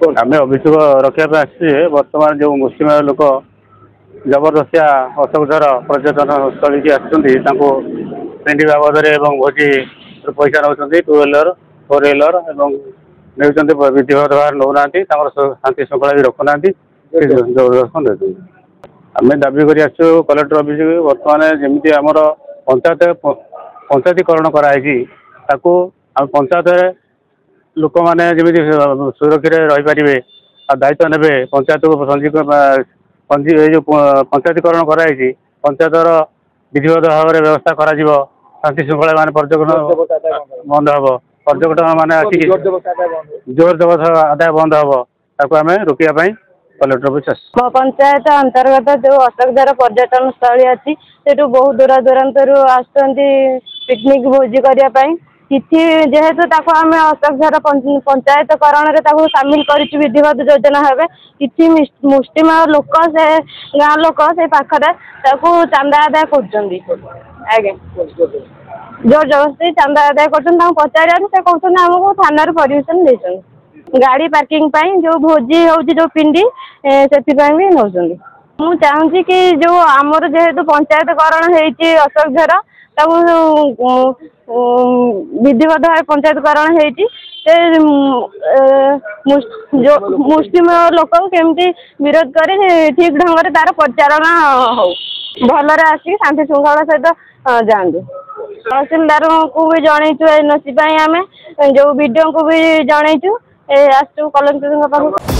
आम अभियोग रखा बर्तमान जो मुस्लिम लोक जबरदस्तिया अशोकझर पर्यटन स्थल की आसुँच बाबद भोजी पैसा नौ टू व्हीलर फोर व्हीलर विधिवत भाव नौना शांति श्रृंखला भी रखुना जबरदस्त आम दाबी कर कलेक्टर अफिस बर्तमान जमी आमर पंचायतीकरण कराई पंचायत लोक मैंने जमी सुरक्षा रहीपर दायित्व ने पंचायत को जो पंचायतीकरण कराई पंचायतर विधिवत भाव में व्यवस्था करा शांति श्रृंखला मान पर्यटन बंद हम पर्यटन मान जोर जबरदस्त आदाय बंद हम ताको आम रोकने कलेक्टर ऑफिस पंचायत अंतर्गत जो अशोकझर पर्यटन स्थली अच्छी से बहुत दूर दूरांत पिकनिक भोजी करने किसी जेहेतु आम अशोकझर पंचायतकरण सामिल कर विधिवत योजना है किसी मुस्लिम लोक से गाँव लोक से पाखरे चांदा आदाय कर जोर जबरदस्ती चांदा आदाय कर पचार आमको थाना परमिशन दे गाड़ी पार्किंग जो भोजी हो जो पिंडी से भी नौ मु चाहूँगी कि जो आमर जेहेतु पंचायतकरण होती अशोकझर विधिवत भाव पंचायतकरण होती जो मुस्लिम लोक केमती विरोध कर ठीक ढंग से तार परिचालना हो भलरे आसिक शांति श्रृंखला सहित जातु तहसीलदार को भी जनईचु एनओसी आम जो वीडियो को भी जनईचु आसचु कलेक्टर पाख।